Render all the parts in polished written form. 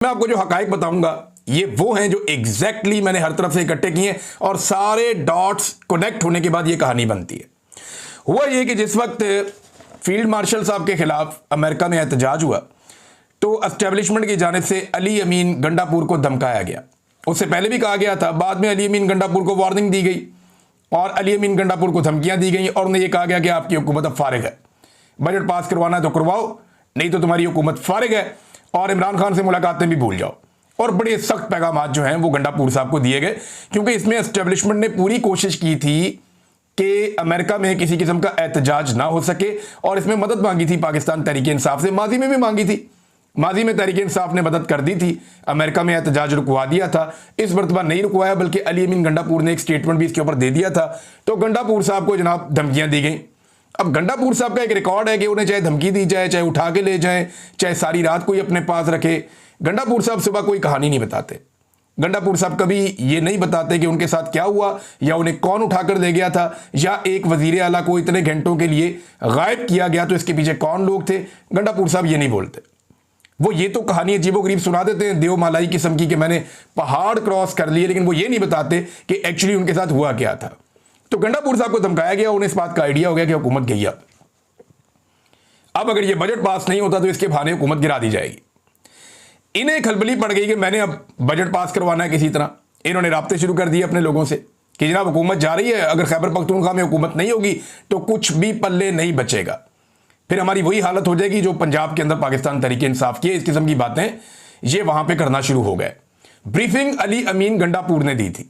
मैं आपको जो हकायक बताऊंगा ये वो हैं जो एग्जैक्टली मैंने हर तरफ से इकट्ठे किए हैं और सारे डॉट्स कनेक्ट होने के बाद ये कहानी बनती है। हुआ ये कि जिस वक्त फील्ड मार्शल साहब के खिलाफ अमेरिका में एहतजाज हुआ तो एस्टेब्लिशमेंट की जानिब से अली अमीन गंडापुर को धमकाया गया। उससे पहले भी कहा गया था, बाद में अली अमीन गंडापुर को वार्निंग दी गई और अली अमीन गंडापुर को धमकियां दी गई और उन्हें यह कहा गया कि आपकी हुकूमत अब फारिग है, बजट पास करवाना है तो करवाओ, नहीं तो तुम्हारी हुकूमत फारिग है और इमरान खान से मुलाकातें भी भूल जाओ। और बड़े सख्त पैगाम जो हैं वो गंडापुर साहब को दिए गए, क्योंकि इसमें एस्टेब्लिशमेंट ने पूरी कोशिश की थी कि अमेरिका में किसी किस्म का एहतजाज ना हो सके और इसमें मदद मांगी थी पाकिस्तान तहरीक इंसाफ से। माजी में भी मांगी थी, माजी में तहरीक इंसाफ ने मदद कर दी थी, अमेरिका में एहतजाज रुकवा दिया था। इस मरतबा नहीं रुकवाया बल्कि अली अमीन गंडापुर ने एक स्टेटमेंट भी इसके ऊपर दे दिया था। तो गंडापुर साहब को जनाब धमकियां दी गई। अब गंडापुर साहब का एक रिकॉर्ड है कि उन्हें चाहे धमकी दी जाए, चाहे उठा के ले जाए, चाहे सारी रात कोई अपने पास रखे, गंडापुर साहब सुबह कोई कहानी नहीं बताते। गंडापुर साहब कभी ये नहीं बताते कि उनके साथ क्या हुआ या उन्हें कौन उठाकर ले गया था या एक वजीर आला को इतने घंटों के लिए गायब किया गया तो इसके पीछे कौन लोग थे। गंडापुर साहब ये नहीं बोलते। वो ये तो कहानी अजीबोगरीब सुना देते हैं देव मालाई किस्म की कि मैंने पहाड़ क्रॉस कर लिए, लेकिन वो ये नहीं बताते कि एक्चुअली उनके साथ हुआ क्या था। तो गंडापुर साहब को धमकाया गया, उन्हें इस बात का आइडिया हो गया कि हुकूमत गई। अब अगर ये बजट पास नहीं होता तो इसके बहाने हुकूमत गिरा दी जाएगी। इन्हें खलबली पड़ गई कि मैंने अब बजट पास करवाना है किसी तरह। इन्होंने राब्ते शुरू कर दिए अपने लोगों से कि जनाब हुकूमत जा रही है, अगर खैबर पख्तूनख्वा में हुकूमत नहीं होगी तो कुछ भी पल्ले नहीं बचेगा, फिर हमारी वही हालत हो जाएगी जो पंजाब के अंदर पाकिस्तान तहरीक इंसाफ की। इस किस्म की बातें ये वहां पे करना शुरू हो गए। ब्रीफिंग अली अमीन गंडापुर ने दी थी।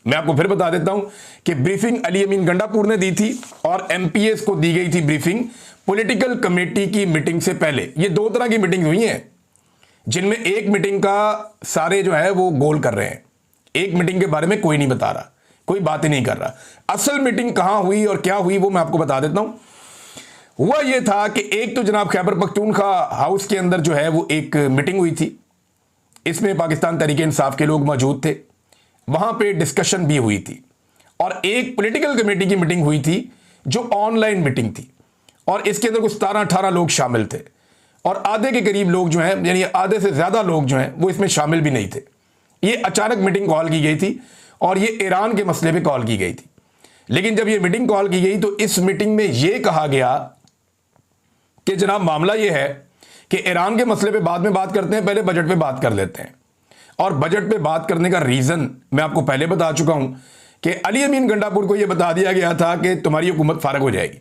मैं आपको फिर बता देता हूं कि ब्रीफिंग अली अमीन गंडापुर ने दी थी और एमपीएस को दी गई थी ब्रीफिंग पॉलिटिकल कमेटी की मीटिंग से पहले। ये दो तरह की मीटिंग हुई हैं, जिनमें एक मीटिंग का सारे जो है वो गोल कर रहे हैं, एक मीटिंग के बारे में कोई नहीं बता रहा, कोई बात ही नहीं कर रहा। असल मीटिंग कहां हुई और क्या हुई वो मैं आपको बता देता हूं। हुआ यह था कि एक तो जनाब खैबर पख्तूनख्वा हाउस के अंदर जो है वो एक मीटिंग हुई थी, इसमें पाकिस्तान तहरीक इंसाफ के लोग मौजूद थे, वहां पे डिस्कशन भी हुई थी और एक पॉलिटिकल कमेटी की मीटिंग हुई थी जो ऑनलाइन मीटिंग थी और इसके अंदर कुछ 17-18 लोग शामिल थे और आधे के करीब लोग जो हैं, यानी आधे से ज्यादा लोग जो हैं वो इसमें शामिल भी नहीं थे। ये अचानक मीटिंग कॉल की गई थी और ये ईरान के मसले पे कॉल की गई थी। लेकिन जब ये मीटिंग कॉल की गई तो इस मीटिंग में ये कहा गया कि जनाब मामला ये है कि ईरान के मसले पे बाद में बात करते हैं, पहले बजट पे बात कर लेते हैं। और बजट पे बात करने का रीजन मैं आपको पहले बता चुका हूं कि अली अमीन गंडापुर को यह बता दिया गया था कि तुम्हारी हुकूमत फारिग हो जाएगी।